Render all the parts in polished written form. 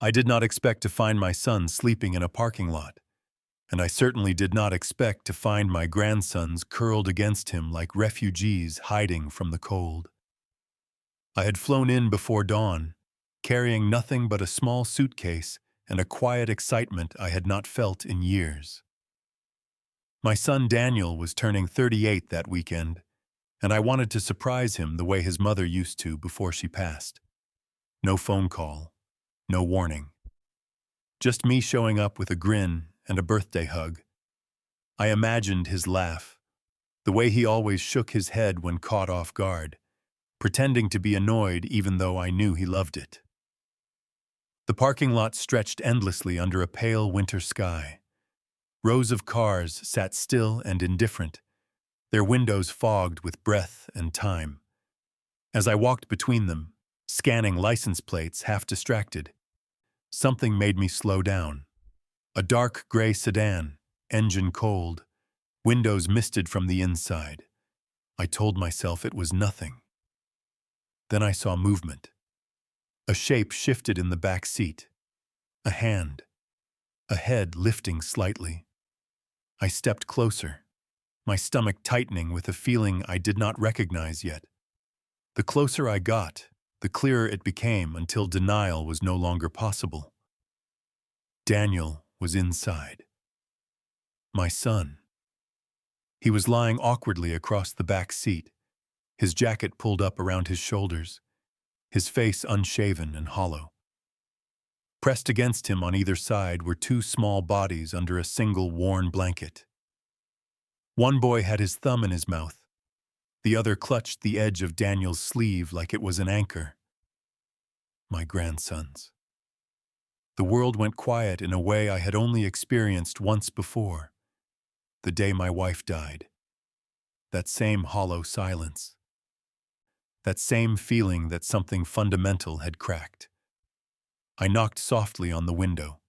I did not expect to find my son sleeping in a parking lot, and I certainly did not expect to find my grandsons curled against him like refugees hiding from the cold. I had flown in before dawn, carrying nothing but a small suitcase and a quiet excitement I had not felt in years. My son Daniel was turning 38 that weekend, and I wanted to surprise him the way his mother used to before she passed. No phone call, no warning. Just me showing up with a grin and a birthday hug. I imagined his laugh, the way he always shook his head when caught off guard, pretending to be annoyed even though I knew he loved it. The parking lot stretched endlessly under a pale winter sky. Rows of cars sat still and indifferent, their windows fogged with breath and time. As I walked between them, scanning license plates half distracted, something made me slow down. A dark gray sedan, engine cold, windows misted from the inside. I told myself it was nothing. Then I saw movement. A shape shifted in the back seat. A hand. A head lifting slightly. I stepped closer, my stomach tightening with a feeling I did not recognize yet. The closer I got, the clearer it became until denial was no longer possible. Daniel was inside. My son. He was lying awkwardly across the back seat, his jacket pulled up around his shoulders, his face unshaven and hollow. Pressed against him on either side were two small bodies under a single worn blanket. One boy had his thumb in his mouth. The other clutched the edge of Daniel's sleeve like it was an anchor. My grandsons. The world went quiet in a way I had only experienced once before, the day my wife died. That same hollow silence. That same feeling that something fundamental had cracked. I knocked softly on the window.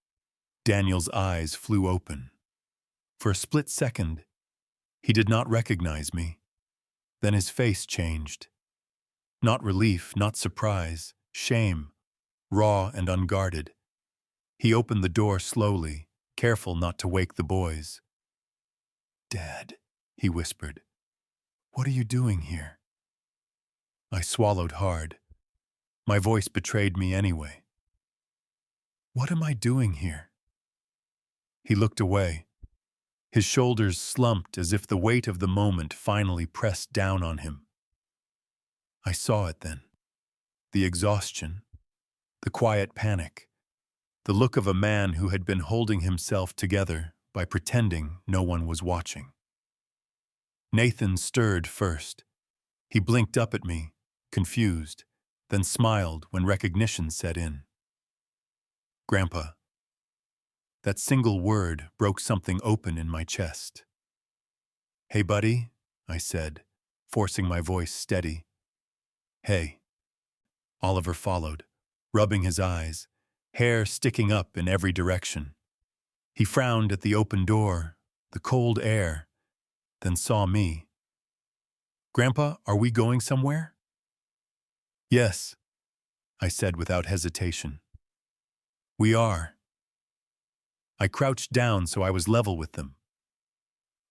Daniel's eyes flew open. For a split second, he did not recognize me. Then his face changed. Not relief, not surprise, shame, raw and unguarded. He opened the door slowly, careful not to wake the boys. "Dad," he whispered, "what are you doing here?" I swallowed hard. My voice betrayed me anyway. "What am I doing here?" He looked away. His shoulders slumped as if the weight of the moment finally pressed down on him. I saw it then. The exhaustion, the quiet panic, the look of a man who had been holding himself together by pretending no one was watching. Nathan stirred first. He blinked up at me, confused, then smiled when recognition set in. "Grandpa." That single word broke something open in my chest. "Hey, buddy," I said, forcing my voice steady. "Hey." Oliver followed, rubbing his eyes, hair sticking up in every direction. He frowned at the open door, the cold air, then saw me. "Grandpa, are we going somewhere?" "Yes," I said without hesitation. "We are." I crouched down so I was level with them.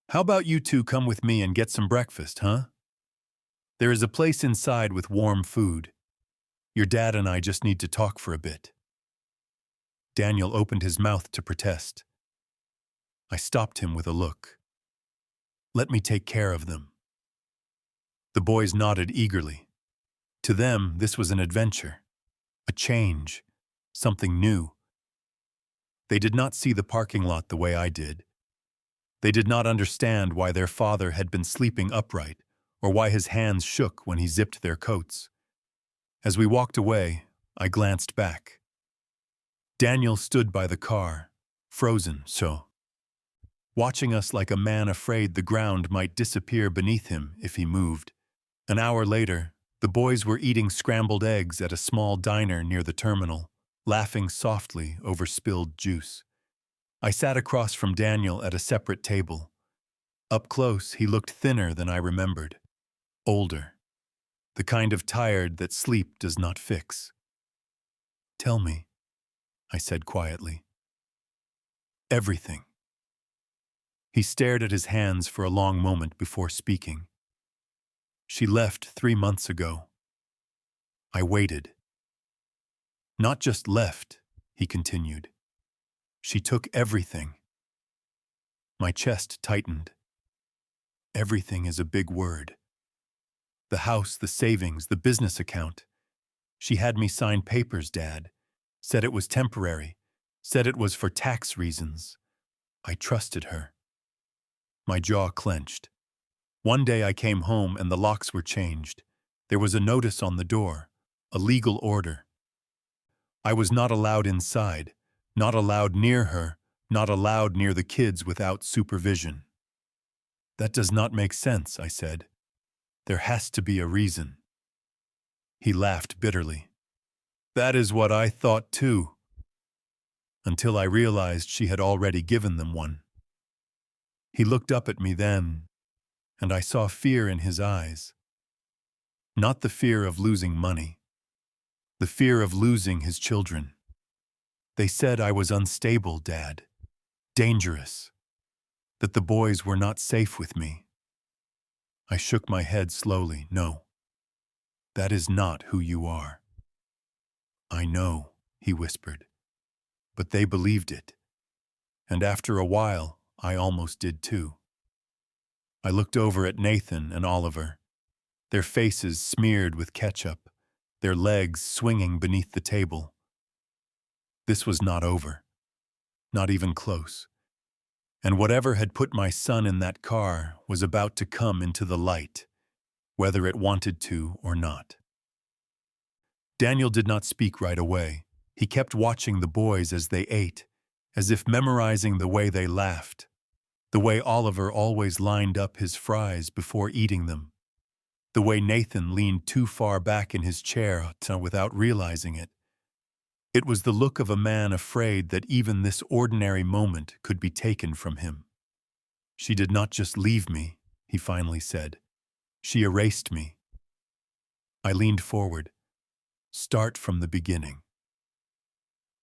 "How about you two come with me and get some breakfast, huh? There is a place inside with warm food. Your dad and I just need to talk for a bit." Daniel opened his mouth to protest. I stopped him with a look. "Let me take care of them." The boys nodded eagerly. To them, this was an adventure, a change, something new. They did not see the parking lot the way I did. They did not understand why their father had been sleeping upright or why his hands shook when he zipped their coats. As we walked away, I glanced back. Daniel stood by the car, frozen so, watching us like a man afraid the ground might disappear beneath him if he moved. An hour later, the boys were eating scrambled eggs at a small diner near the terminal, laughing softly over spilled juice. I sat across from Daniel at a separate table. Up close, he looked thinner than I remembered. Older. The kind of tired that sleep does not fix. "Tell me," I said quietly. Everything. He stared at his hands for a long moment before speaking. She left 3 months ago. I waited. Not just left, he continued. She took everything. My chest tightened. Everything is a big word. The house, the savings, the business account. She had me sign papers, Dad. Said it was temporary. Said it was for tax reasons. I trusted her. My jaw clenched. One day I came home and the locks were changed. There was a notice on the door, a legal order. I was not allowed inside, not allowed near her, not allowed near the kids without supervision. That does not make sense, I said. There has to be a reason. He laughed bitterly. That is what I thought too. Until I realized she had already given them one. He looked up at me then, and I saw fear in his eyes. Not the fear of losing money, the fear of losing his children. They said I was unstable, Dad, dangerous, that the boys were not safe with me. I shook my head slowly. No, that is not who you are. I know, he whispered, but they believed it. And after a while, I almost did too. I looked over at Nathan and Oliver, their faces smeared with ketchup, their legs swinging beneath the table. This was not over, not even close. And whatever had put my son in that car was about to come into the light, whether it wanted to or not. Daniel did not speak right away. He kept watching the boys as they ate, as if memorizing the way they laughed, the way Oliver always lined up his fries before eating them, the way Nathan leaned too far back in his chair without realizing it. It was the look of a man afraid that even this ordinary moment could be taken from him. She did not just leave me, he finally said. She erased me. I leaned forward. Start from the beginning.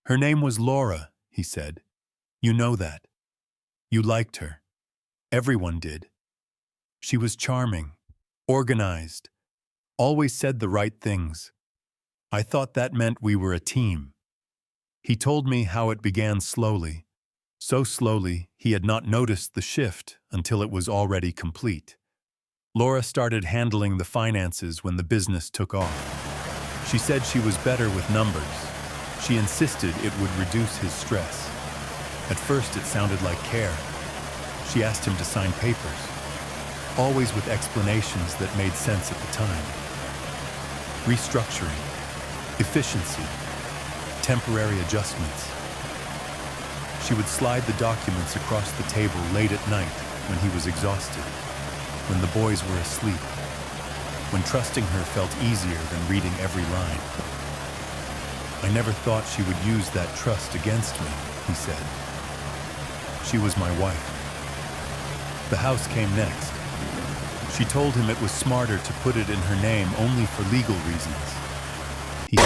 Her name was Laura, he said. You know that. You liked her. Everyone did. She was charming, organized, always said the right things. I thought that meant we were a team. He told me how it began slowly, so slowly he had not noticed the shift until it was already complete. Laura started handling the finances when the business took off. She said she was better with numbers. She insisted it would reduce his stress. At first it sounded like care. She asked him to sign papers, always with explanations that made sense at the time. Restructuring, efficiency, temporary adjustments. She would slide the documents across the table late at night when he was exhausted, when the boys were asleep, when trusting her felt easier than reading every line. I never thought she would use that trust against me, he said. She was my wife. The house came next. She told him it was smarter to put it in her name only for legal reasons. He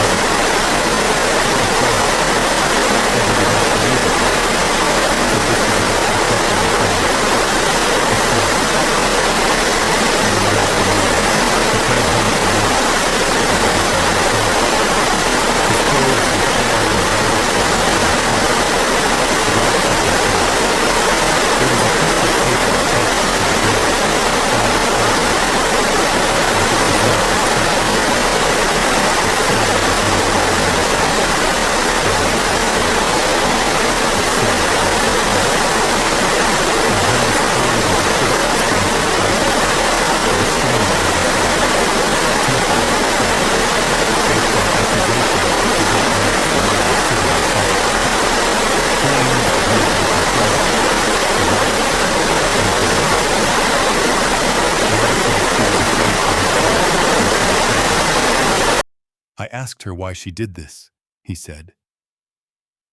I asked her why she did this, he said.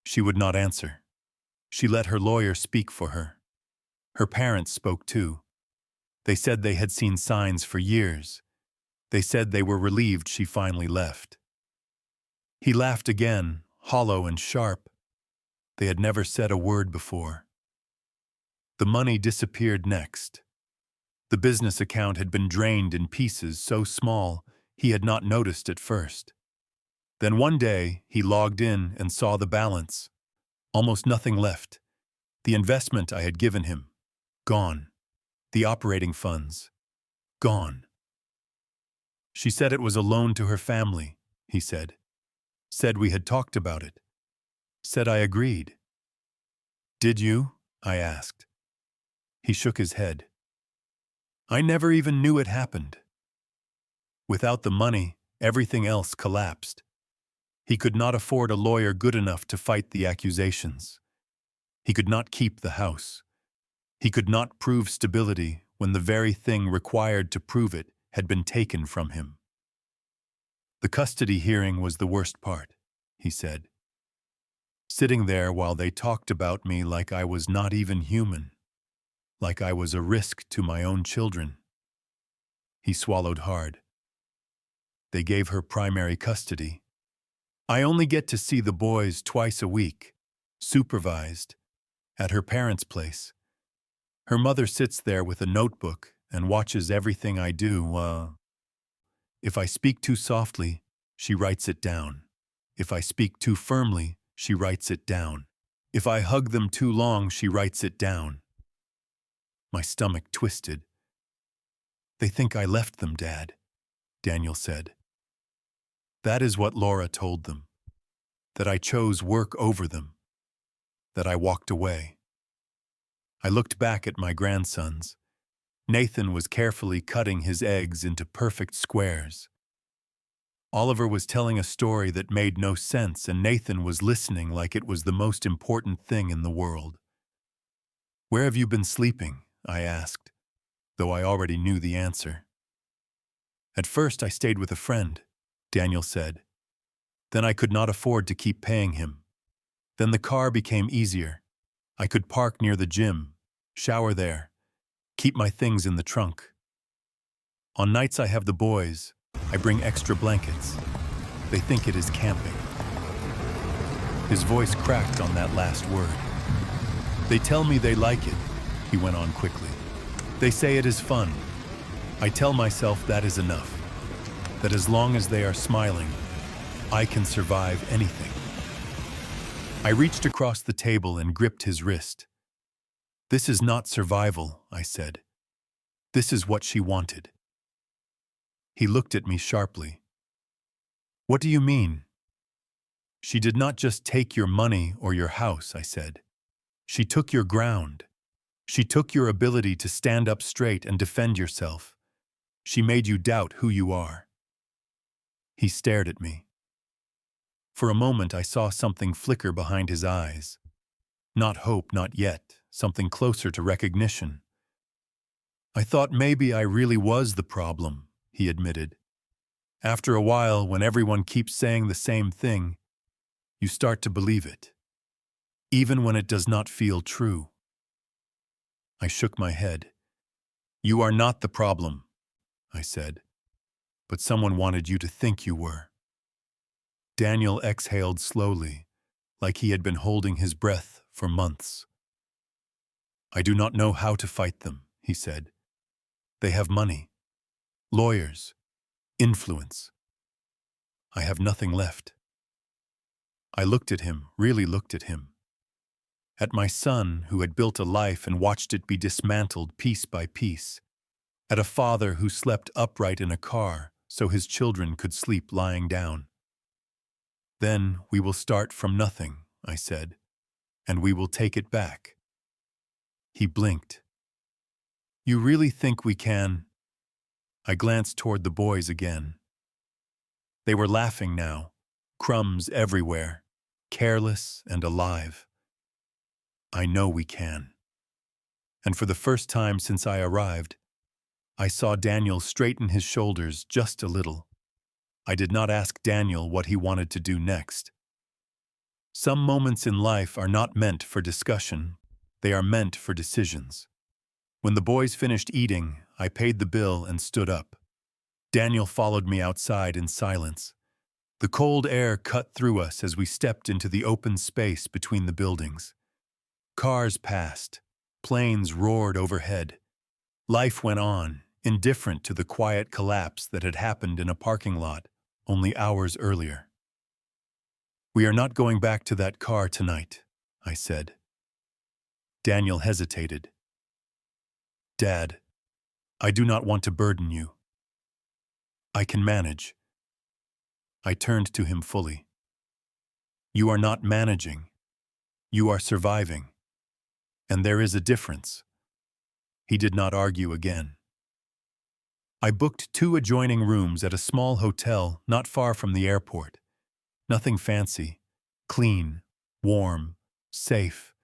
She would not answer. She let her lawyer speak for her. Her parents spoke too. They said they had seen signs for years. They said they were relieved she finally left. He laughed again, hollow and sharp, They had never said a word before. The money disappeared next. The business account had been drained in pieces so small he had not noticed at first. Then one day, he logged in and saw the balance. Almost nothing left. The investment I had given him, gone. The operating funds, gone. She said it was a loan to her family, he said. Said we had talked about it. Said I agreed. Did you? I asked. He shook his head. I never even knew it happened. Without the money, everything else collapsed. He could not afford a lawyer good enough to fight the accusations. He could not keep the house. He could not prove stability when the very thing required to prove it had been taken from him. The custody hearing was the worst part, he said. Sitting there while they talked about me like I was not even human, like I was a risk to my own children. He swallowed hard. They gave her primary custody. I only get to see the boys twice a week, supervised, at her parents' place. Her mother sits there with a notebook and watches everything I do. If I speak too softly, she writes it down. If I speak too firmly, she writes it down. If I hug them too long, she writes it down. My stomach twisted. They think I left them, Dad, Daniel said. That is what Laura told them, that I chose work over them, that I walked away. I looked back at my grandsons. Nathan was carefully cutting his eggs into perfect squares. Oliver was telling a story that made no sense, and Nathan was listening like it was the most important thing in the world. Where have you been sleeping? I asked, though I already knew the answer. At first I stayed with a friend, Daniel said. Then I could not afford to keep paying him. Then the car became easier. I could park near the gym, shower there, keep my things in the trunk. On nights I have the boys, I bring extra blankets. They think it is camping. His voice cracked on that last word. They tell me they like it, he went on quickly. They say it is fun. I tell myself that is enough. That as long as they are smiling, I can survive anything. I reached across the table and gripped his wrist. This is not survival, I said. This is what she wanted. He looked at me sharply. What do you mean? She did not just take your money or your house, I said. She took your ground. She took your ability to stand up straight and defend yourself. She made you doubt who you are. He stared at me. For a moment I saw something flicker behind his eyes. Not hope, not yet, something closer to recognition. I thought maybe I really was the problem, he admitted. After a while, when everyone keeps saying the same thing, you start to believe it, even when it does not feel true. I shook my head. You are not the problem, I said, but someone wanted you to think you were. Daniel exhaled slowly, like he had been holding his breath for months. I do not know how to fight them, he said. They have money, lawyers, influence. I have nothing left. I looked at him, really looked at him. At my son, who had built a life and watched it be dismantled piece by piece. At a father who slept upright in a car so his children could sleep lying down. Then we will start from nothing, I said, and we will take it back. He blinked. You really think we can? I glanced toward the boys again. They were laughing now, crumbs everywhere, careless and alive. I know we can. And for the first time since I arrived, I saw Daniel straighten his shoulders just a little. I did not ask Daniel what he wanted to do next. Some moments in life are not meant for discussion. They are meant for decisions. When the boys finished eating, I paid the bill and stood up. Daniel followed me outside in silence. The cold air cut through us as we stepped into the open space between the buildings. Cars passed. Planes roared overhead. Life went on, indifferent to the quiet collapse that had happened in a parking lot only hours earlier. "We are not going back to that car tonight," I said. Daniel hesitated. "Dad, I do not want to burden you. I can manage." I turned to him fully. "You are not managing. You are surviving. And there is a difference." He did not argue again. I booked 2 adjoining rooms at a small hotel not far from the airport. Nothing fancy. Clean, warm, safe.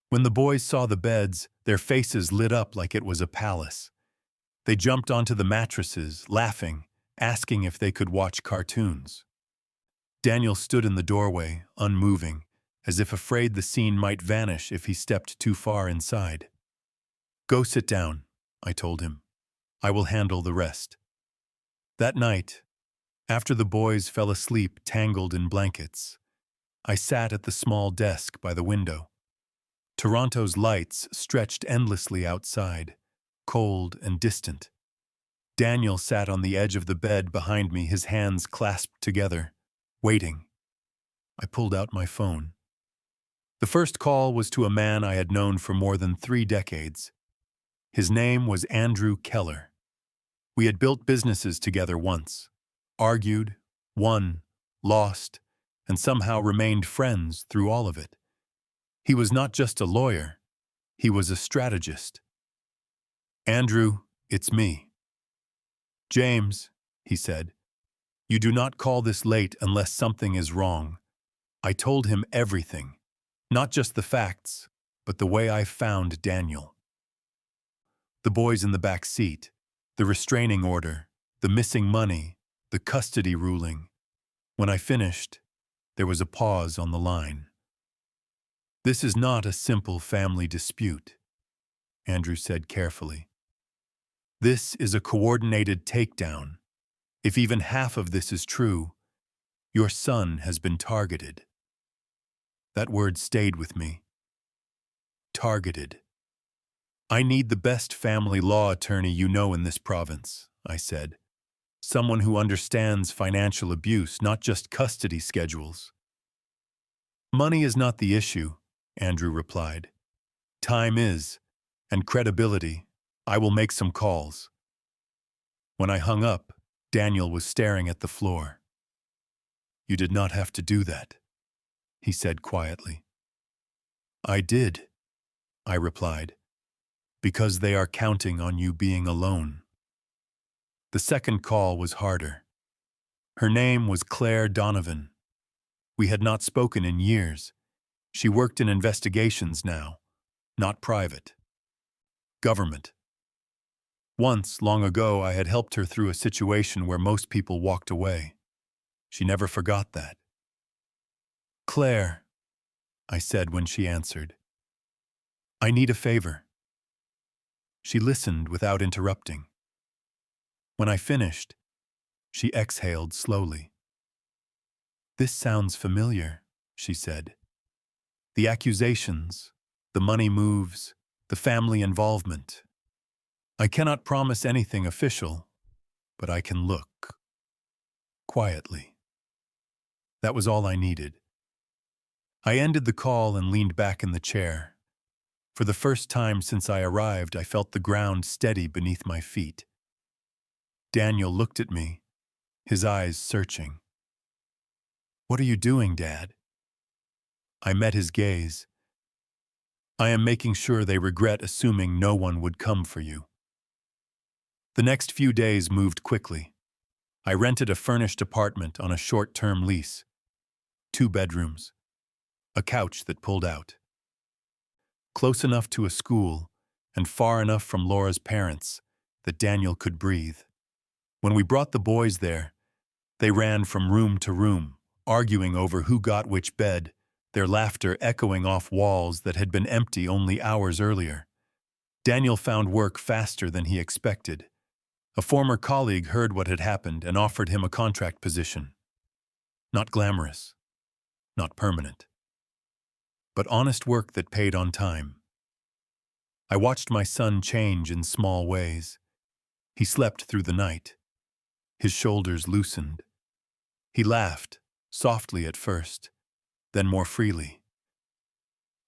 When the boys saw the beds, their faces lit up like it was a palace. They jumped onto the mattresses, laughing, asking if they could watch cartoons. Daniel stood in the doorway, unmoving, as if afraid the scene might vanish if he stepped too far inside. "Go sit down," I told him. "I will handle the rest." That night, after the boys fell asleep tangled in blankets, I sat at the small desk by the window. Toronto's lights stretched endlessly outside, cold and distant. Daniel sat on the edge of the bed behind me, his hands clasped together, waiting. I pulled out my phone. The first call was to a man I had known for more than 3 decades. His name was Andrew Keller. We had built businesses together once, argued, won, lost, and somehow remained friends through all of it. He was not just a lawyer, he was a strategist. "Andrew, it's me." "James," he said, "you do not call this late unless something is wrong." I told him everything, not just the facts, but the way I found Daniel. The boys in the back seat, the restraining order, the missing money, the custody ruling. When I finished, there was a pause on the line. "This is not a simple family dispute," Andrew said carefully. "This is a coordinated takedown. If even half of this is true, your son has been targeted." That word stayed with me. Targeted. "I need the best family law attorney you know in this province," I said. "Someone who understands financial abuse, not just custody schedules." "Money is not the issue," Andrew replied. "Time is, and credibility. I will make some calls." When I hung up, Daniel was staring at the floor. "You did not have to do that," he said quietly. "I did," I replied, "because they are counting on you being alone." The second call was harder. Her name was Claire Donovan. We had not spoken in years. She worked in investigations now, not private. Government. Once, long ago, I had helped her through a situation where most people walked away. She never forgot that. "Claire," I said when she answered, "I need a favor." She listened without interrupting. When I finished, she exhaled slowly. "This sounds familiar," she said. "The accusations, the money moves, the family involvement. I cannot promise anything official, but I can look." Quietly. That was all I needed. I ended the call and leaned back in the chair. For the first time since I arrived, I felt the ground steady beneath my feet. Daniel looked at me, his eyes searching. "What are you doing, Dad?" I met his gaze. "I am making sure they regret assuming no one would come for you." The next few days moved quickly. I rented a furnished apartment on a short-term lease. 2 bedrooms. A couch that pulled out. Close enough to a school, and far enough from Laura's parents, that Daniel could breathe. When we brought the boys there, they ran from room to room, arguing over who got which bed, their laughter echoing off walls that had been empty only hours earlier. Daniel found work faster than he expected. A former colleague heard what had happened and offered him a contract position. Not glamorous, not permanent, but honest work that paid on time. I watched my son change in small ways. He slept through the night. His shoulders loosened. He laughed, softly at first, then more freely.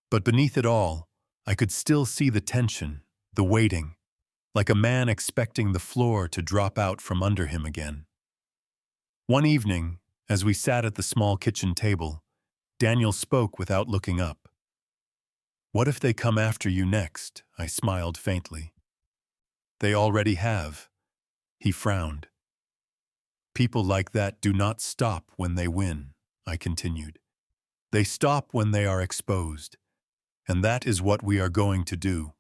But beneath it all, I could still see the tension, the waiting, like a man expecting the floor to drop out from under him again. One evening, as we sat at the small kitchen table, Daniel spoke without looking up. "What if they come after you next?" I smiled faintly. "They already have." He frowned. "People like that do not stop when they win," I continued. "They stop when they are exposed, and that is what we are going to do."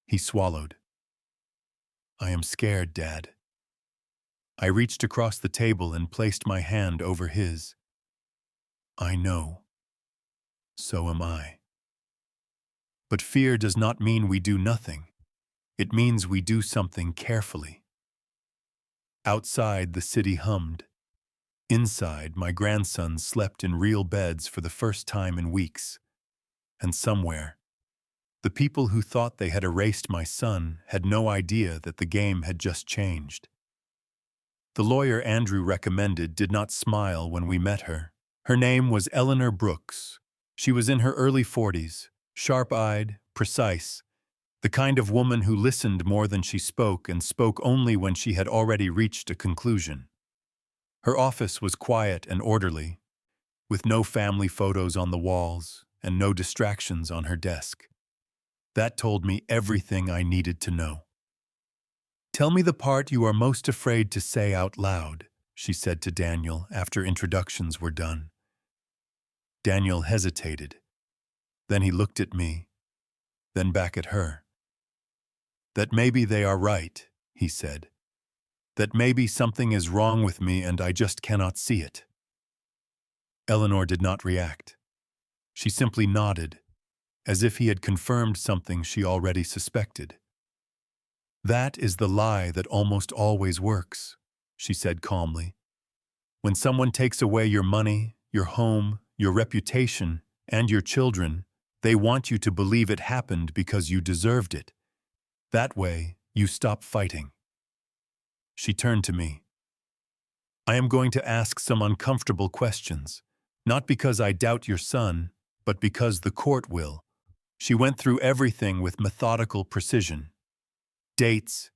He swallowed. "I am scared, Dad." I reached across the table and placed my hand over his. "I know. So am I. But fear does not mean we do nothing. It means we do something carefully." Outside, the city hummed. Inside, my grandsons slept in real beds for the first time in weeks. And somewhere, the people who thought they had erased my son had no idea that the game had just changed. The lawyer Andrew recommended did not smile when we met her. Her name was Eleanor Brooks. She was in her early 40s, sharp-eyed, precise, the kind of woman who listened more than she spoke and spoke only when she had already reached a conclusion. Her office was quiet and orderly, with no family photos on the walls and no distractions on her desk. That told me everything I needed to know. "Tell me the part you are most afraid to say out loud," she said to Daniel after introductions were done. Daniel hesitated. Then he looked at me, then back at her. "That maybe they are right," he said. "That maybe something is wrong with me and I just cannot see it." Eleanor did not react. She simply nodded, as if he had confirmed something she already suspected. "That is the lie that almost always works," she said calmly. "When someone takes away your money, your home, your reputation, and your children, they want you to believe it happened because you deserved it. That way, you stop fighting." She turned to me. "I am going to ask some uncomfortable questions, not because I doubt your son, but because the court will." She went through everything with methodical precision. Dates,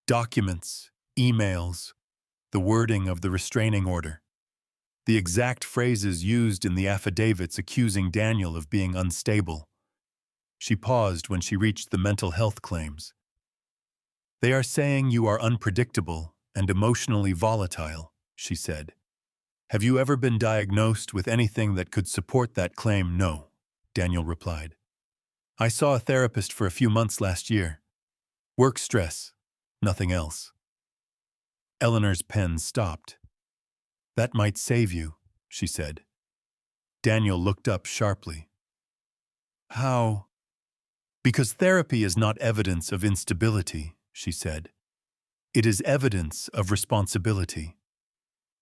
documents, emails, the wording of the restraining order, the exact phrases used in the affidavits accusing Daniel of being unstable. She paused when she reached the mental health claims. "They are saying you are unpredictable and emotionally volatile," she said. "Have you ever been diagnosed with anything that could support that claim?" "No," Daniel replied. "I saw a therapist for a few months last year. Work stress, nothing else." Eleanor's pen stopped. "That might save you," she said. Daniel looked up sharply. "How?" "Because therapy is not evidence of instability," she said. "It is evidence of responsibility.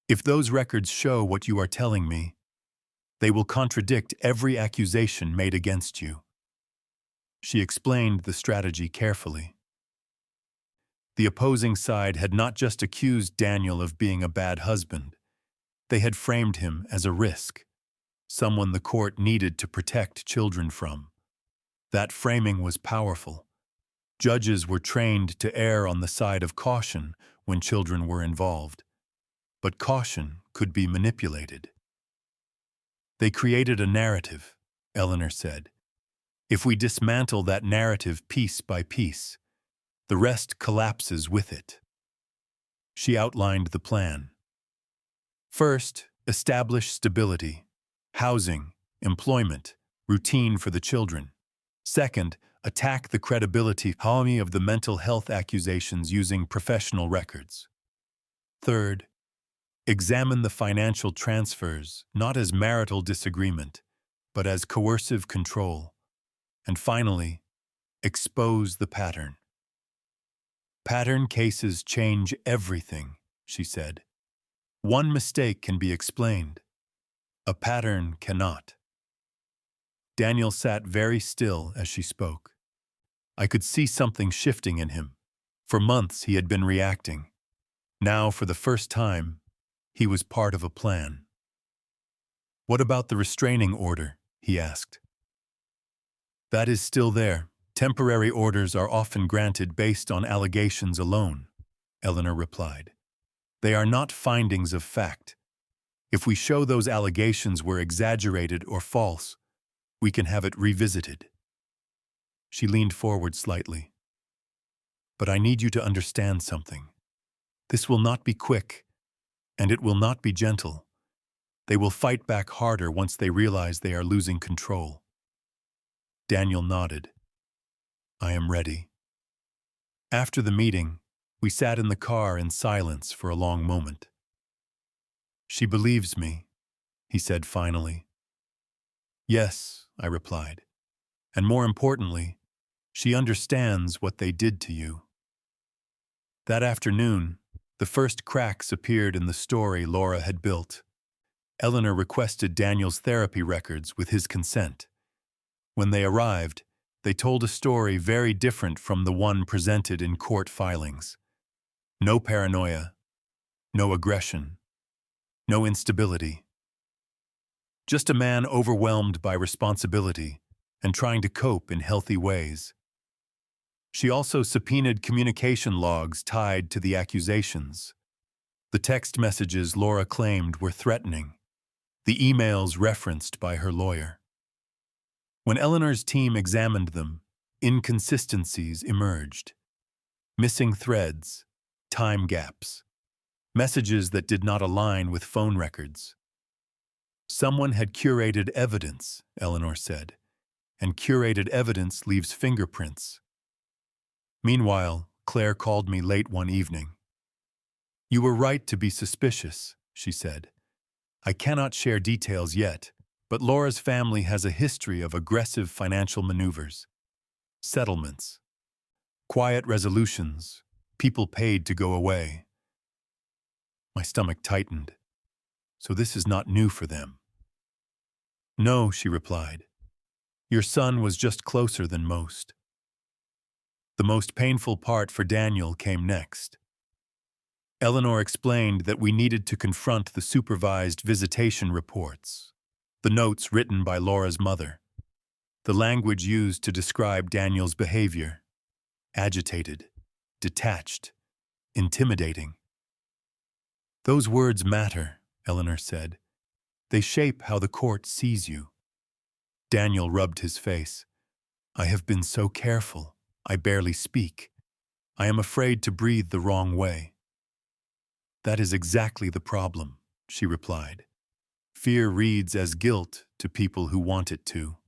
If those records show what you are telling me, they will contradict every accusation made against you." She explained the strategy carefully. The opposing side had not just accused Daniel of being a bad husband. They had framed him as a risk, someone the court needed to protect children from. That framing was powerful. Judges were trained to err on the side of caution when children were involved. But caution could be manipulated. "They created a narrative," Eleanor said. "If we dismantle that narrative piece by piece, the rest collapses with it." She outlined the plan. First, establish stability, housing, employment, routine for the children. Second, attack the credibility of the mental health accusations using professional records. Third, examine the financial transfers not as marital disagreement, but as coercive control. And finally, expose the pattern. "Pattern cases change everything," she said. One mistake can be explained. A pattern cannot. Daniel sat very still as she spoke. I could see something shifting in him. For months he had been reacting. Now, for the first time, he was part of a plan. "What about the restraining order?" he asked. "That is still there. Temporary orders are often granted based on allegations alone," Eleanor replied. "They are not findings of fact. If we show those allegations were exaggerated or false, we can have it revisited." She leaned forward slightly. "But I need you to understand something. This will not be quick, and it will not be gentle. They will fight back harder once they realize they are losing control." Daniel nodded. "I am ready." After the meeting, we sat in the car in silence for a long moment. "She believes me," he said finally. "Yes," I replied. "And more importantly, she understands what they did to you." That afternoon, the first cracks appeared in the story Laura had built. Eleanor requested Daniel's therapy records with his consent. When they arrived, they told a story very different from the one presented in court filings. No paranoia, no aggression, no instability. Just a man overwhelmed by responsibility and trying to cope in healthy ways. She also subpoenaed communication logs tied to the accusations. The text messages Laura claimed were threatening, the emails referenced by her lawyer. When Eleanor's team examined them, inconsistencies emerged. Missing threads, time gaps, messages that did not align with phone records. "Someone had curated evidence," Eleanor said, "and curated evidence leaves fingerprints." Meanwhile, Claire called me late one evening. "You were right to be suspicious," she said. "I cannot share details yet, but Laura's family has a history of aggressive financial maneuvers, settlements, quiet resolutions, people paid to go away." My stomach tightened. "So this is not new for them?" "No," she replied. "Your son was just closer than most." The most painful part for Daniel came next. Eleanor explained that we needed to confront the supervised visitation reports, the notes written by Laura's mother, the language used to describe Daniel's behavior: agitated, detached, intimidating. "Those words matter," Eleanor said. "They shape how the court sees you." Daniel rubbed his face. "I have been so careful. I barely speak. I am afraid to breathe the wrong way." "That is exactly the problem," she replied. "Fear reads as guilt to people who want it to."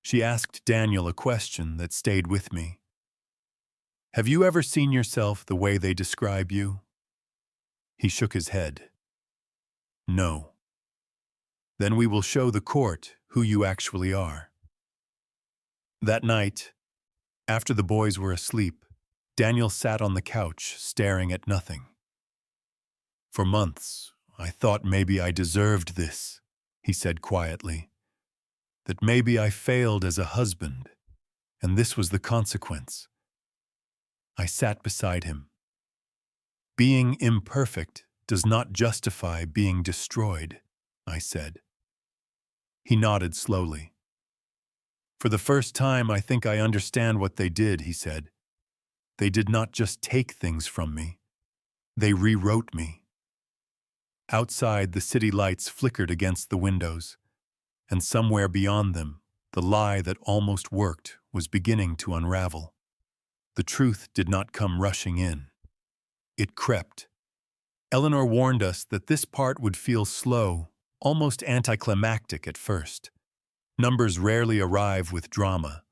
She asked Daniel a question that stayed with me. "Have you ever seen yourself the way they describe you?" He shook his head. "No." "Then we will show the court who you actually are." That night, after the boys were asleep, Daniel sat on the couch staring at nothing. "For months, I thought maybe I deserved this," he said quietly. "That maybe I failed as a husband, and this was the consequence." I sat beside him. "Being imperfect does not justify being destroyed," I said. He nodded slowly. "For the first time, I think I understand what they did," he said. "They did not just take things from me. They rewrote me." Outside, the city lights flickered against the windows, and somewhere beyond them, the lie that almost worked was beginning to unravel. The truth did not come rushing in. It crept. Eleanor warned us that this part would feel slow, almost anticlimactic at first. Numbers rarely arrive with drama.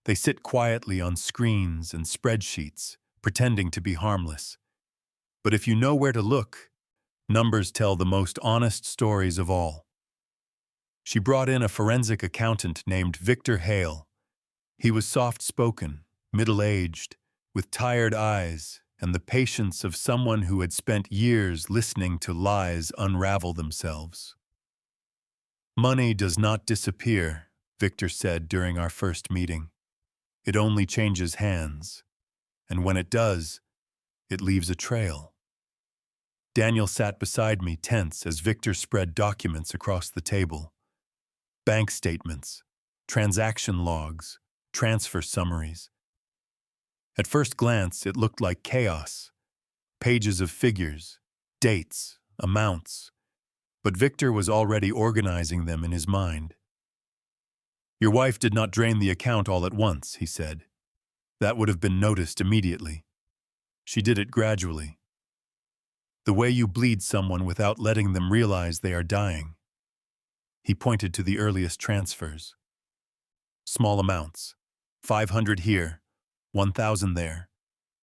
They sit quietly on screens and spreadsheets, pretending to be harmless. But if you know where to look, numbers tell the most honest stories of all. She brought in a forensic accountant named Victor Hale. He was soft-spoken, middle-aged, with tired eyes and the patience of someone who had spent years listening to lies unravel themselves. "Money does not disappear," Victor said during our first meeting. "It only changes hands, and when it does, it leaves a trail." Daniel sat beside me, tense, as Victor spread documents across the table. Bank statements, transaction logs, transfer summaries. At first glance, it looked like chaos. Pages of figures, dates, amounts. But Victor was already organizing them in his mind. "Your wife did not drain the account all at once," he said. "That would have been noticed immediately. She did it gradually. The way you bleed someone without letting them realize they are dying." He pointed to the earliest transfers. Small amounts, 500 here, 1,000 there,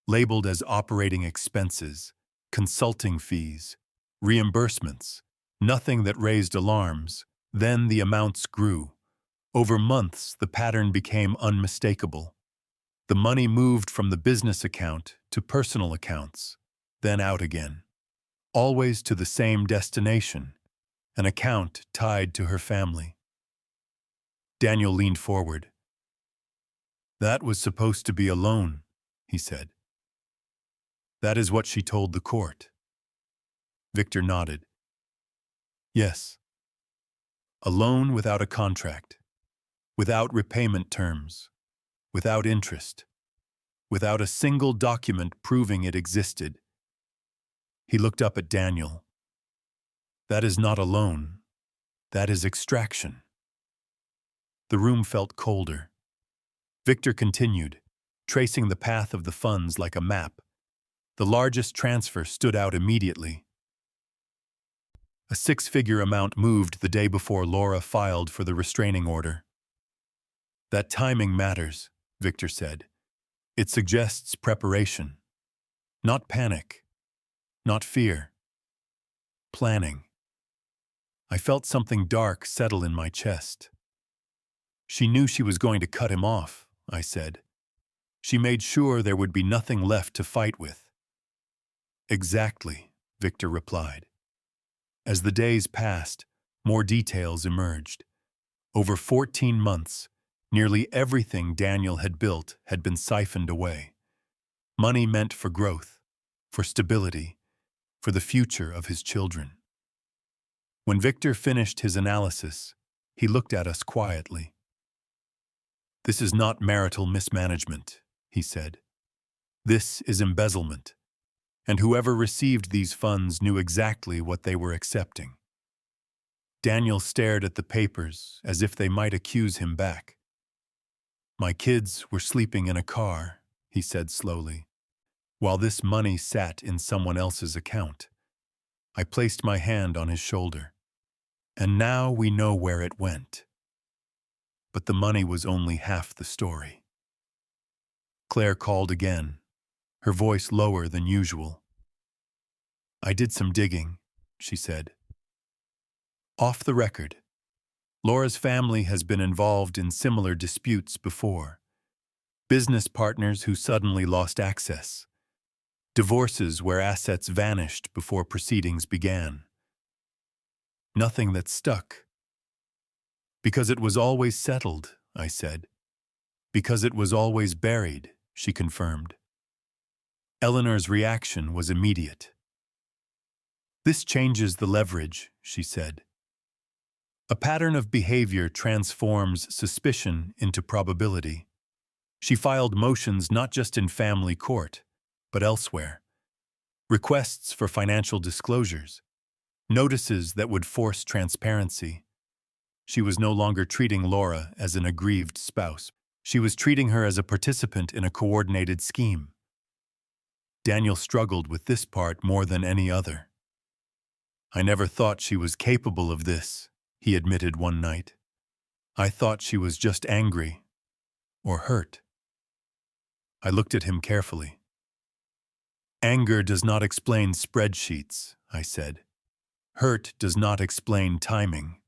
labeled as operating expenses, consulting fees, reimbursements, nothing that raised alarms. Then the amounts grew. Over months, the pattern became unmistakable. The money moved from the business account to personal accounts, then out again. Always to the same destination, an account tied to her family. Daniel leaned forward. "That was supposed to be a loan," he said. "That is what she told the court." Victor nodded. "Yes. A loan without a contract, without repayment terms, without interest, without a single document proving it existed." He looked up at Daniel. "That is not a loan. That is extraction." The room felt colder. Victor continued, tracing the path of the funds like a map. The largest transfer stood out immediately. A six-figure amount moved the day before Laura filed for the restraining order. "That timing matters," Victor said. "It suggests preparation. Not panic. Not fear. Planning." I felt something dark settle in my chest. "She knew she was going to cut him off," I said. "She made sure there would be nothing left to fight with." "Exactly," Victor replied. As the days passed, more details emerged. Over 14 months, nearly everything Daniel had built had been siphoned away. Money meant for growth, for stability, for the future of his children. When Victor finished his analysis, he looked at us quietly. "This is not marital mismanagement," he said. "This is embezzlement. And whoever received these funds knew exactly what they were accepting." Daniel stared at the papers as if they might accuse him back. "My kids were sleeping in a car," he said slowly, "while this money sat in someone else's account." I placed my hand on his shoulder. "And now we know where it went." But the money was only half the story. Claire called again, her voice lower than usual. "I did some digging," she said. "Off the record, Laura's family has been involved in similar disputes before. Business partners who suddenly lost access. Divorces where assets vanished before proceedings began. Nothing that stuck." "Because it was always settled," I said. "Because it was always buried," she confirmed. Eleanor's reaction was immediate. "This changes the leverage," she said. "A pattern of behavior transforms suspicion into probability." She filed motions not just in family court, but elsewhere. Requests for financial disclosures, notices that would force transparency. She was no longer treating Laura as an aggrieved spouse. She was treating her as a participant in a coordinated scheme. Daniel struggled with this part more than any other. "I never thought she was capable of this," he admitted one night. "I thought she was just angry or hurt." I looked at him carefully. "Anger does not explain spreadsheets," I said. "Hurt does not explain timing."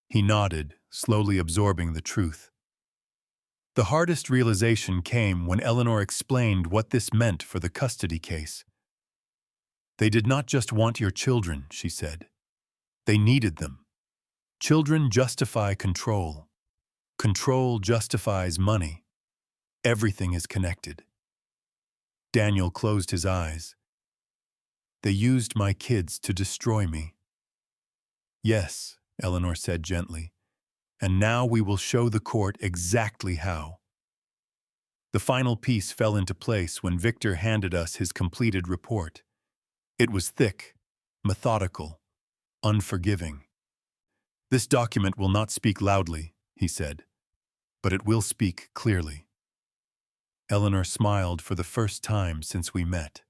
He nodded, slowly absorbing the truth. The hardest realization came when Eleanor explained what this meant for the custody case. "They did not just want your children," she said. "They needed them. Children justify control. Control justifies money. Everything is connected." Daniel closed his eyes. "They used my kids to destroy me." "Yes," Eleanor said gently, "and now we will show the court exactly how." The final piece fell into place when Victor handed us his completed report. It was thick, methodical, unforgiving. "This document will not speak loudly," he said, "but it will speak clearly." Eleanor smiled for the first time since we met.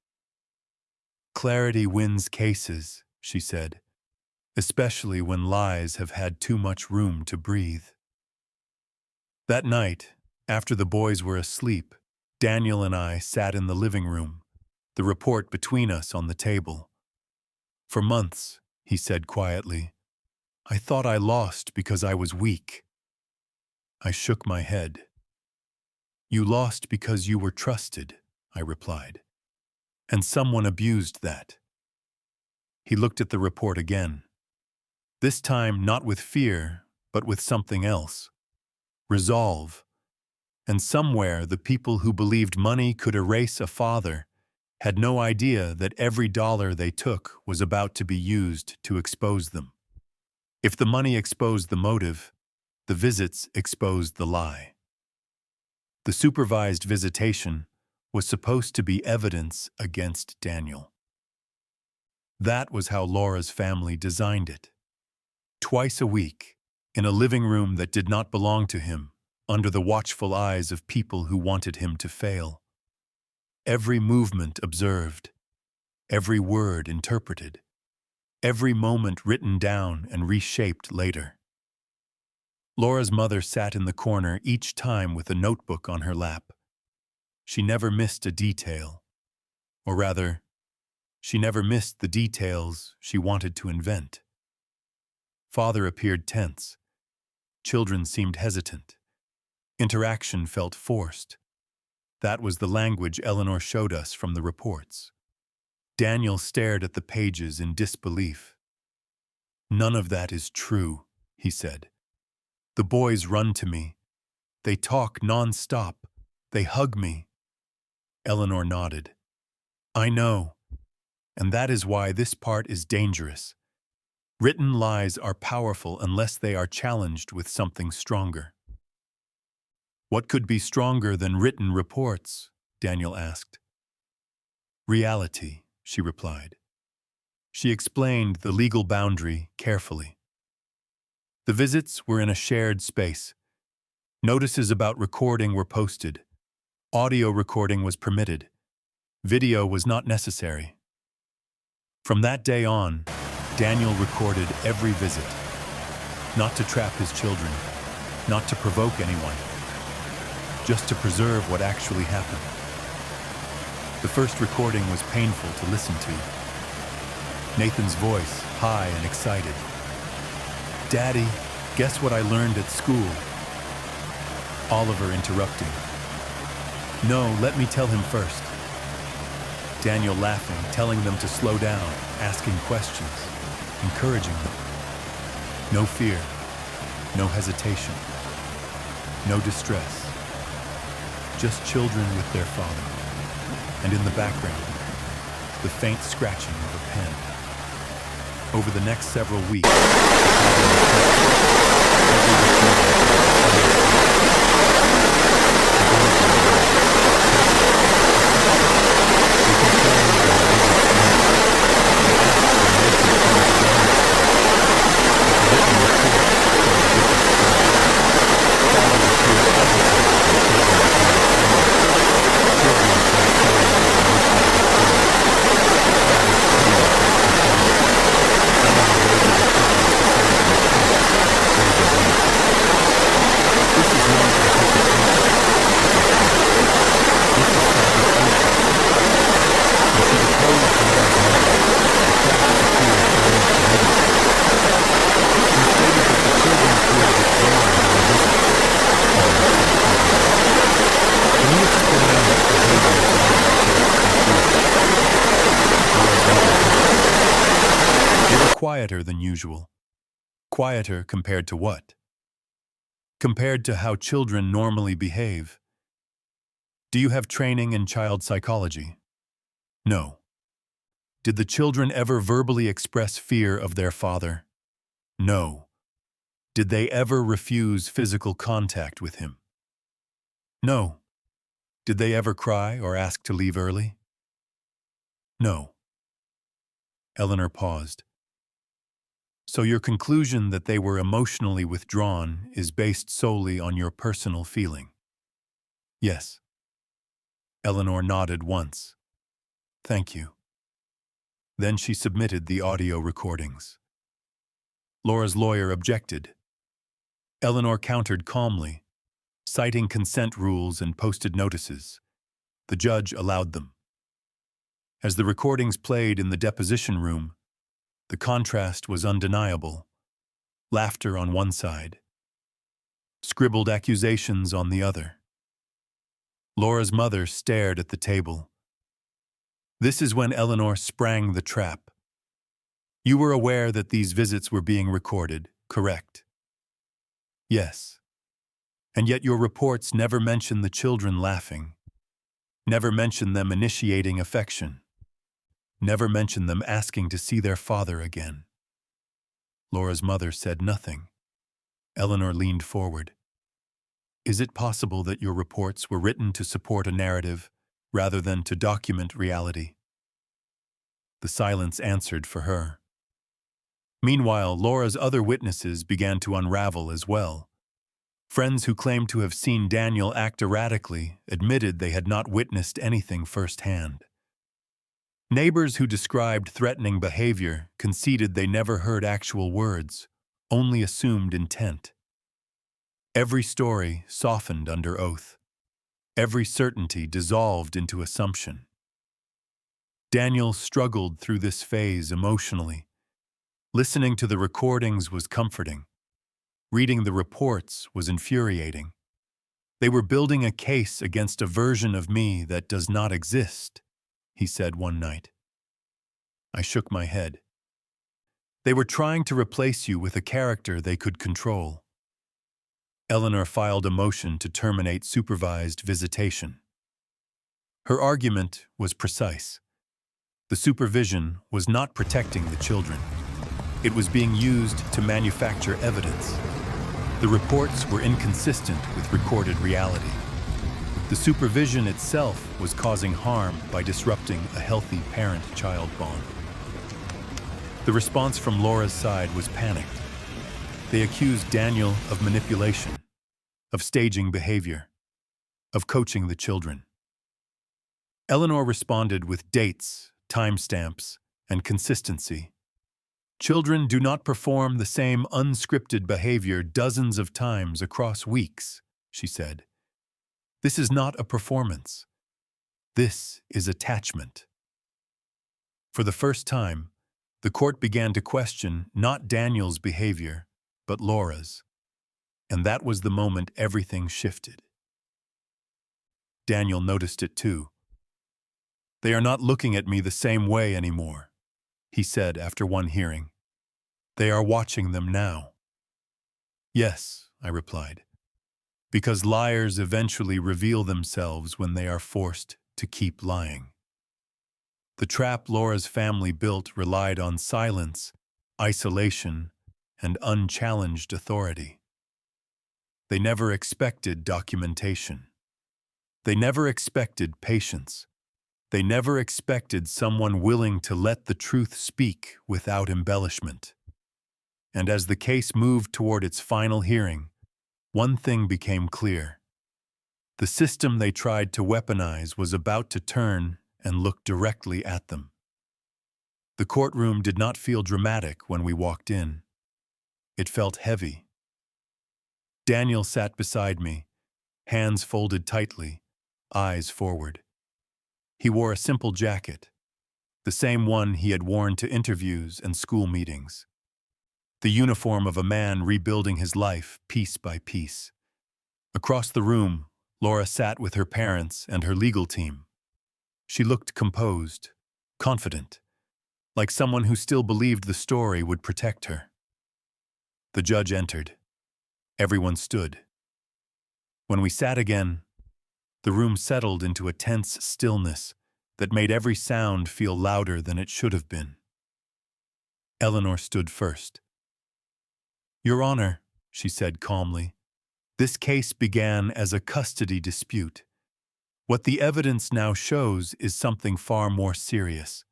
"Clarity wins cases," she said, "especially when lies have had too much room to breathe." That night, after the boys were asleep, Daniel and I sat in the living room, the report between us on the table. "For months," he said quietly, "I thought I lost because I was weak." I shook my head. "You lost because you were trusted," I replied, "and someone abused that." He looked at the report again. This time not with fear, but with something else. Resolve. And somewhere the people who believed money could erase a father had no idea that every dollar they took was about to be used to expose them. If the money exposed the motive, the visits exposed the lie. The supervised visitation was supposed to be evidence against Daniel. That was how Laura's family designed it. Twice a week, in a living room that did not belong to him, under the watchful eyes of people who wanted him to fail. Every movement observed, every word interpreted, every moment written down and reshaped later. Laura's mother sat in the corner each time with a notebook on her lap. She never missed a detail. Or rather, she never missed the details she wanted to invent. Father appeared tense. Children seemed hesitant. Interaction felt forced. That was the language Eleanor showed us from the reports. Daniel stared at the pages in disbelief. "None of that is true," he said. "The boys run to me. They talk non-stop. They hug me." Eleanor nodded. "I know. And that is why this part is dangerous. Written lies are powerful unless they are challenged with something stronger." "What could be stronger than written reports?" Daniel asked. "Reality," she replied. She explained the legal boundary carefully. The visits were in a shared space. Notices about recording were posted. Audio recording was permitted. Video was not necessary. From that day on, Daniel recorded every visit. Not to trap his children, not to provoke anyone, just to preserve what actually happened. The first recording was painful to listen to. Nathan's voice, high and excited. "Daddy, guess what I learned at school?" Oliver interrupting. "No, let me tell him first." Daniel laughing, telling them to slow down, asking questions, encouraging them. No fear, no hesitation, no distress. Just children with their father. And in the background, the faint scratching of a pen. Over the next several weeks, quieter than usual. Quieter compared to what? Compared to how children normally behave. Do you have training in child psychology? No. Did the children ever verbally express fear of their father? No. Did they ever refuse physical contact with him? No. Did they ever cry or ask to leave early? No. Eleanor paused. So your conclusion that they were emotionally withdrawn is based solely on your personal feeling? Yes. Eleanor nodded once. Thank you. Then she submitted the audio recordings. Laura's lawyer objected. Eleanor countered calmly, citing consent rules and posted notices. The judge allowed them. As the recordings played in the deposition room, the contrast was undeniable. Laughter on one side, scribbled accusations on the other. Laura's mother stared at the table. This is when Eleanor sprang the trap. You were aware that these visits were being recorded, correct? Yes. And yet your reports never mention the children laughing, never mention them initiating affection, never mention them asking to see their father again. Laura's mother said nothing. Eleanor leaned forward. Is it possible that your reports were written to support a narrative rather than to document reality? The silence answered for her. Meanwhile, Laura's other witnesses began to unravel as well. Friends who claimed to have seen Daniel act erratically admitted they had not witnessed anything firsthand. Neighbors who described threatening behavior conceded they never heard actual words, only assumed intent. Every story softened under oath. Every certainty dissolved into assumption. Daniel struggled through this phase emotionally. Listening to the recordings was comforting. Reading the reports was infuriating. They were building a case against a version of me that does not exist, he said one night. I shook my head. They were trying to replace you with a character they could control. Eleanor filed a motion to terminate supervised visitation. Her argument was precise. The supervision was not protecting the children. It was being used to manufacture evidence. The reports were inconsistent with recorded reality. The supervision itself was causing harm by disrupting a healthy parent-child bond. The response from Laura's side was panicked. They accused Daniel of manipulation, of staging behavior, of coaching the children. Eleanor responded with dates, timestamps, and consistency. Children do not perform the same unscripted behavior dozens of times across weeks, she said. This is not a performance. This is attachment. For the first time, the court began to question not Daniel's behavior, but Laura's. And that was the moment everything shifted. Daniel noticed it too. They are not looking at me the same way anymore, he said after one hearing. They are watching them now. Yes, I replied, because liars eventually reveal themselves when they are forced to keep lying. The trap Laura's family built relied on silence, isolation, and unchallenged authority. They never expected documentation. They never expected patience. They never expected someone willing to let the truth speak without embellishment. And as the case moved toward its final hearing, one thing became clear. The system they tried to weaponize was about to turn and look directly at them. The courtroom did not feel dramatic when we walked in. It felt heavy. Daniel sat beside me, hands folded tightly, eyes forward. He wore a simple jacket, the same one he had worn to interviews and school meetings. The uniform of a man rebuilding his life piece by piece. Across the room, Laura sat with her parents and her legal team. She looked composed, confident, like someone who still believed the story would protect her. The judge entered. Everyone stood. When we sat again, the room settled into a tense stillness that made every sound feel louder than it should have been. Eleanor stood first. "Your Honor," she said calmly, "this case began as a custody dispute. What the evidence now shows is something far more serious."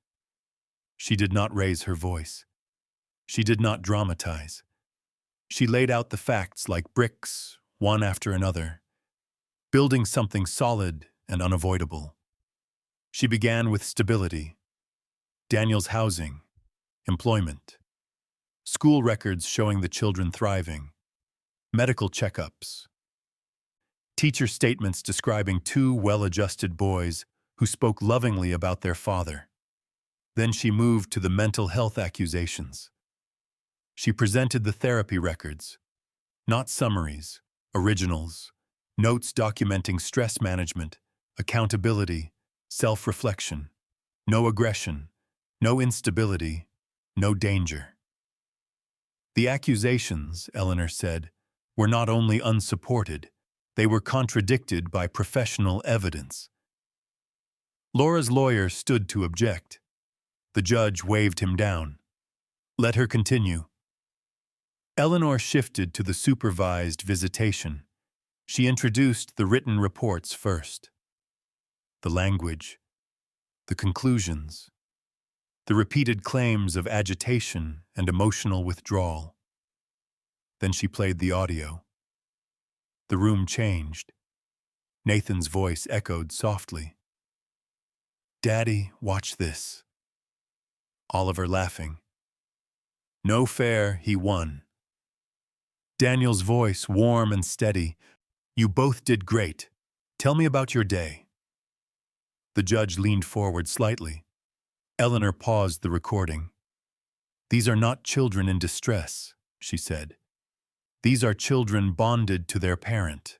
She did not raise her voice. She did not dramatize. She laid out the facts like bricks, one after another, building something solid and unavoidable. She began with stability, Daniel's housing, employment, school records showing the children thriving, medical checkups, teacher statements describing two well-adjusted boys who spoke lovingly about their father. Then she moved to the mental health accusations. She presented the therapy records, not summaries, originals, notes documenting stress management, accountability, self-reflection, no aggression, no instability, no danger. The accusations, Eleanor said, were not only unsupported, they were contradicted by professional evidence. Laura's lawyer stood to object. The judge waved him down. Let her continue. Eleanor shifted to the supervised visitation. She introduced the written reports first. The language, the conclusions, the repeated claims of agitation and emotional withdrawal. Then she played the audio. The room changed. Nathan's voice echoed softly. "Daddy, watch this." Oliver laughing. "No fair, he won." Daniel's voice warm and steady. "You both did great. Tell me about your day." The judge leaned forward slightly. Eleanor paused the recording. "These are not children in distress," she said. "These are children bonded to their parent.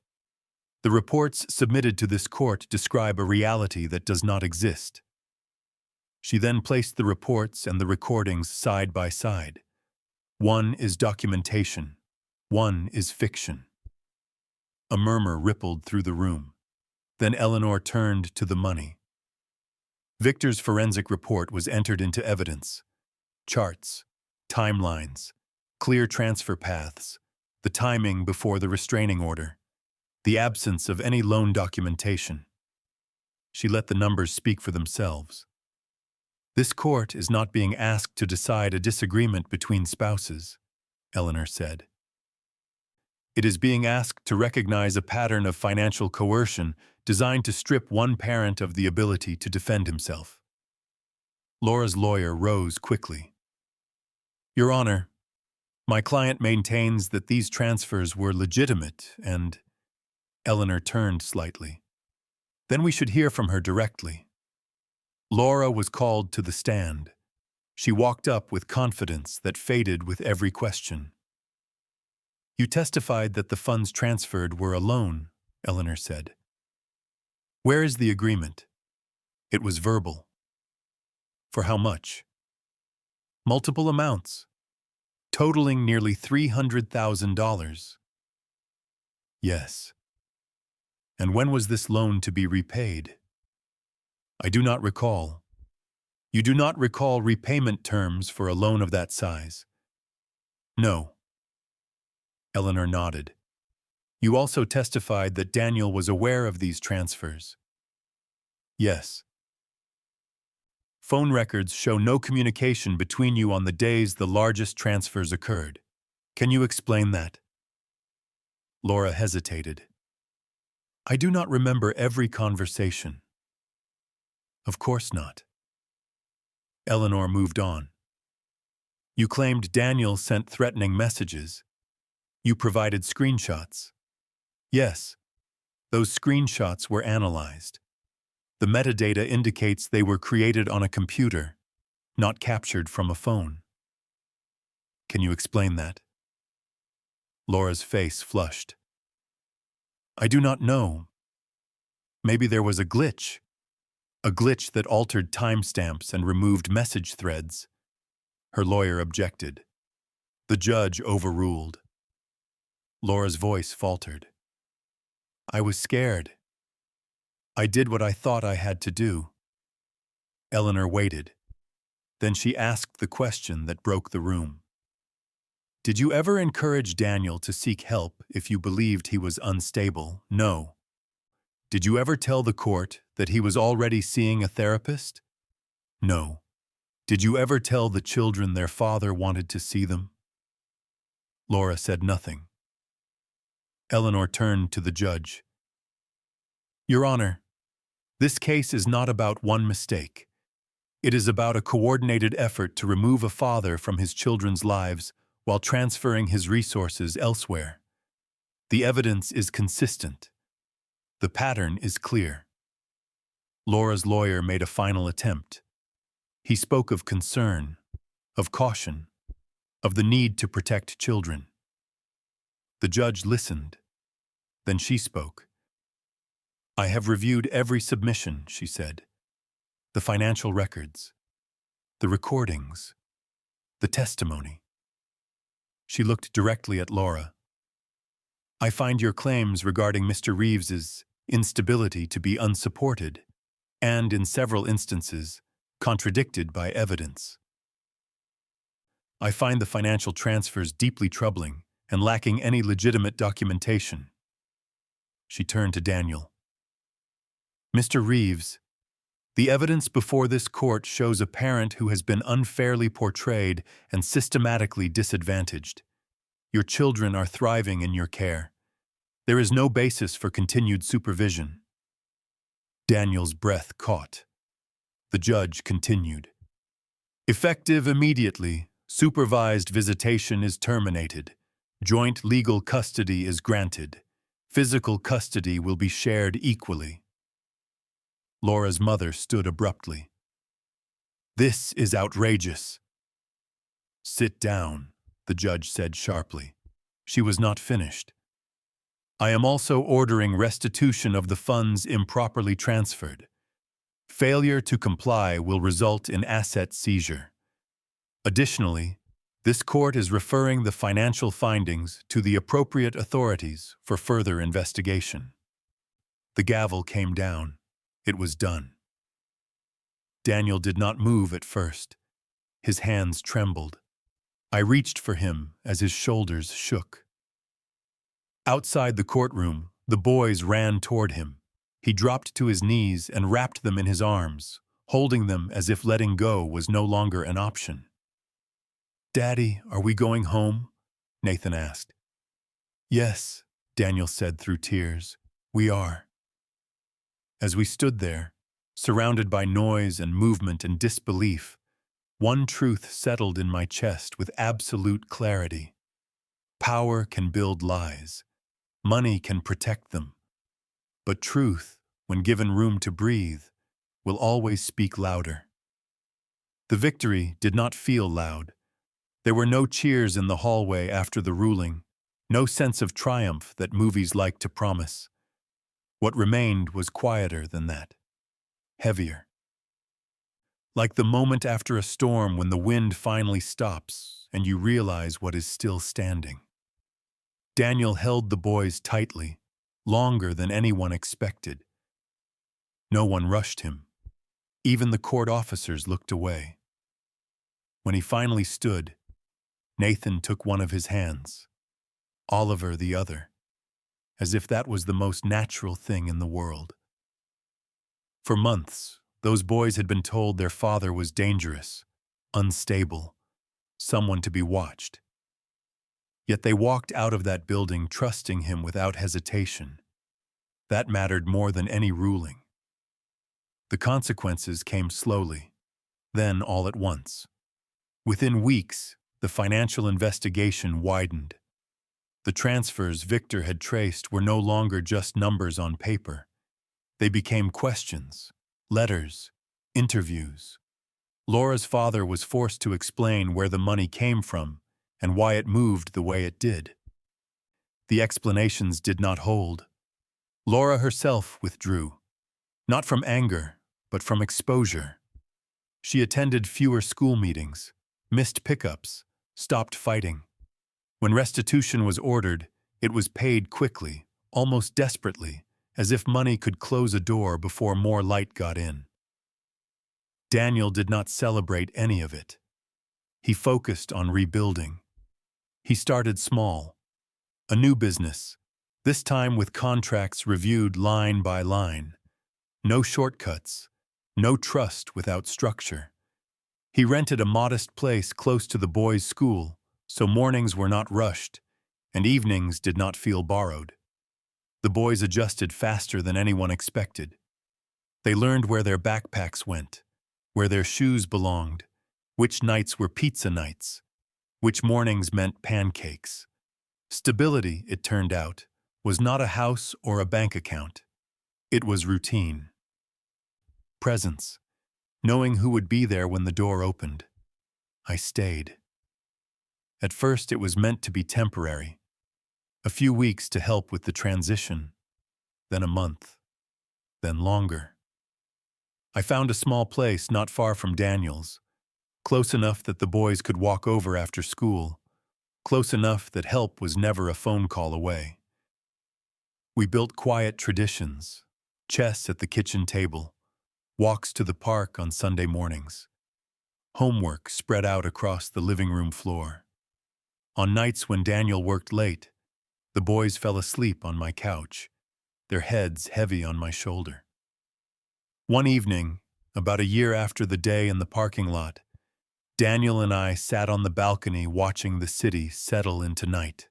The reports submitted to this court describe a reality that does not exist." She then placed the reports and the recordings side by side. One is documentation. One is fiction. A murmur rippled through the room. Then Eleanor turned to the money. Victor's forensic report was entered into evidence. Charts, timelines, clear transfer paths, the timing before the restraining order, the absence of any loan documentation. She let the numbers speak for themselves. "This court is not being asked to decide a disagreement between spouses," Eleanor said. "It is being asked to recognize a pattern of financial coercion designed to strip one parent of the ability to defend himself." Laura's lawyer rose quickly. "Your Honor, my client maintains that these transfers were legitimate and—" Eleanor turned slightly. "Then we should hear from her directly." Laura was called to the stand. She walked up with confidence that faded with every question. "You testified that the funds transferred were a loan," Eleanor said. "Where is the agreement?" "It was verbal." "For how much?" "Multiple amounts, totaling nearly $300,000. "Yes." "And when was this loan to be repaid?" "I do not recall." "You do not recall repayment terms for a loan of that size?" "No." Eleanor nodded. "You also testified that Daniel was aware of these transfers?" "Yes." "Phone records show no communication between you on the days the largest transfers occurred. Can you explain that?" Laura hesitated. "I do not remember every conversation." "Of course not." Eleanor moved on. "You claimed Daniel sent threatening messages. You provided screenshots." "Yes. Those screenshots were analyzed. The metadata indicates they were created on a computer, not captured from a phone." "Can you explain that?" Laura's face flushed. "I do not know. Maybe there was a glitch that altered timestamps and removed message threads. Her lawyer objected. The judge overruled. Laura's voice faltered. I was scared. I did what I thought I had to do. Eleanor waited. Then she asked the question that broke the room. Did you ever encourage Daniel to seek help if you believed he was unstable? No. Did you ever tell the court that he was already seeing a therapist? No. Did you ever tell the children their father wanted to see them? Laura said nothing. Eleanor turned to the judge. Your Honor, this case is not about one mistake. It is about a coordinated effort to remove a father from his children's lives while transferring his resources elsewhere. The evidence is consistent. The pattern is clear. Laura's lawyer made a final attempt. He spoke of concern, of caution, of the need to protect children. The judge listened. Then she spoke. I have reviewed every submission, she said. The financial records, the recordings, the testimony. She looked directly at Laura. I find your claims regarding Mr. Reeves's instability to be unsupported and, in several instances, contradicted by evidence. I find the financial transfers deeply troubling and lacking any legitimate documentation. She turned to Daniel. Mr. Reeves, the evidence before this court shows a parent who has been unfairly portrayed and systematically disadvantaged. Your children are thriving in your care. There is no basis for continued supervision. Daniel's breath caught. The judge continued. Effective immediately, supervised visitation is terminated. Joint legal custody is granted. Physical custody will be shared equally. Laura's mother stood abruptly. This is outrageous. Sit down, the judge said sharply. She was not finished. I am also ordering restitution of the funds improperly transferred. Failure to comply will result in asset seizure. Additionally, this court is referring the financial findings to the appropriate authorities for further investigation. The gavel came down. It was done. Daniel did not move at first. His hands trembled. I reached for him as his shoulders shook. Outside the courtroom, the boys ran toward him. He dropped to his knees and wrapped them in his arms, holding them as if letting go was no longer an option. Daddy, are we going home? Nathan asked. Yes, Daniel said through tears. We are. As we stood there, surrounded by noise and movement and disbelief, one truth settled in my chest with absolute clarity. Power can build lies. Money can protect them. But truth, when given room to breathe, will always speak louder. The victory did not feel loud. There were no cheers in the hallway after the ruling, no sense of triumph that movies like to promise. What remained was quieter than that, heavier. Like the moment after a storm when the wind finally stops and you realize what is still standing. Daniel held the boys tightly, longer than anyone expected. No one rushed him. Even the court officers looked away. When he finally stood, Nathan took one of his hands, Oliver the other, as if that was the most natural thing in the world. For months, those boys had been told their father was dangerous, unstable, someone to be watched. Yet they walked out of that building trusting him without hesitation. That mattered more than any ruling. The consequences came slowly, then all at once. Within weeks, the financial investigation widened. The transfers Victor had traced were no longer just numbers on paper. They became questions, letters, interviews. Laura's father was forced to explain where the money came from and why it moved the way it did. The explanations did not hold. Laura herself withdrew, not from anger, but from exposure. She attended fewer school meetings, missed pickups, stopped fighting. When restitution was ordered, it was paid quickly, almost desperately, as if money could close a door before more light got in. Daniel did not celebrate any of it. He focused on rebuilding. He started small. A new business, this time with contracts reviewed line by line. No shortcuts, no trust without structure. He rented a modest place close to the boys' school, so mornings were not rushed, and evenings did not feel borrowed. The boys adjusted faster than anyone expected. They learned where their backpacks went, where their shoes belonged, which nights were pizza nights, which mornings meant pancakes. Stability, it turned out, was not a house or a bank account. It was routine. Presence, knowing who would be there when the door opened. I stayed. At first it was meant to be temporary. A few weeks to help with the transition, then a month, then longer. I found a small place not far from Daniel's, close enough that the boys could walk over after school, close enough that help was never a phone call away. We built quiet traditions, chess at the kitchen table, walks to the park on Sunday mornings, homework spread out across the living room floor. On nights when Daniel worked late, the boys fell asleep on my couch, their heads heavy on my shoulder. One evening, about a year after the day in the parking lot, Daniel and I sat on the balcony watching the city settle into night.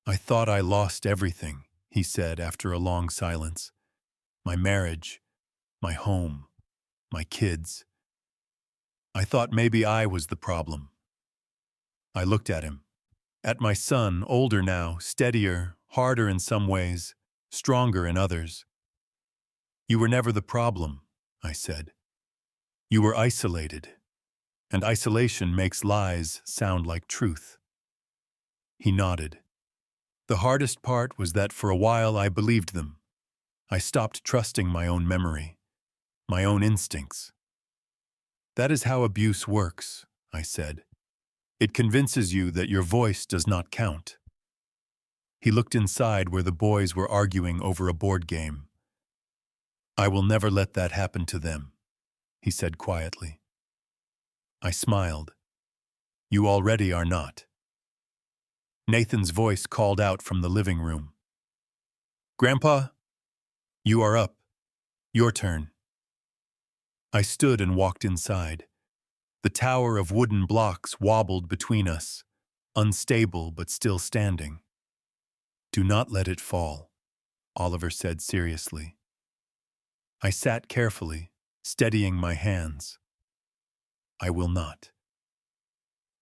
"I thought I lost everything," he said after a long silence. "My marriage, my home, my kids. I thought maybe I was the problem." I looked at him. At my son, older now, steadier, harder in some ways, stronger in others. "You were never the problem," I said. "You were isolated, and isolation makes lies sound like truth." He nodded. The hardest part was that for a while I believed them. I stopped trusting my own memory, my own instincts. "That is how abuse works," I said. "It convinces you that your voice does not count." He looked inside where the boys were arguing over a board game. "I will never let that happen to them," he said quietly. I smiled. "You already are not." Nathan's voice called out from the living room. "Grandpa, you are up. Your turn." I stood and walked inside. The tower of wooden blocks wobbled between us, unstable but still standing. "Do not let it fall," Oliver said seriously. I sat carefully, steadying my hands. "I will not."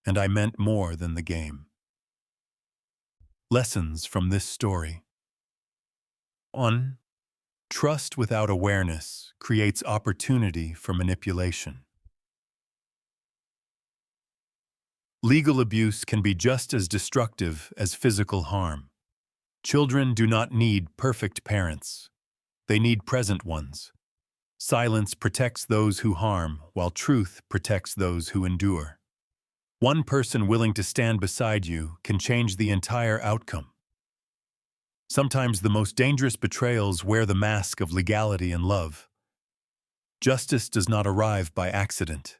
And I meant more than the game. Lessons from this story. 1. Trust without awareness creates opportunity for manipulation. Legal abuse can be just as destructive as physical harm. Children do not need perfect parents. They need present ones. Silence protects those who harm, while truth protects those who endure. One person willing to stand beside you can change the entire outcome. Sometimes the most dangerous betrayals wear the mask of legality and love. Justice does not arrive by accident.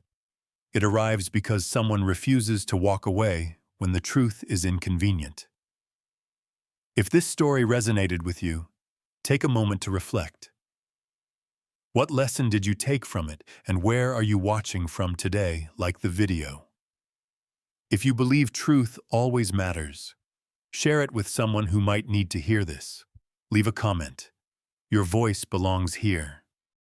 It arrives because someone refuses to walk away when the truth is inconvenient. If this story resonated with you, take a moment to reflect. What lesson did you take from it, and where are you watching from today, like the video? If you believe truth always matters, share it with someone who might need to hear this. Leave a comment. Your voice belongs here.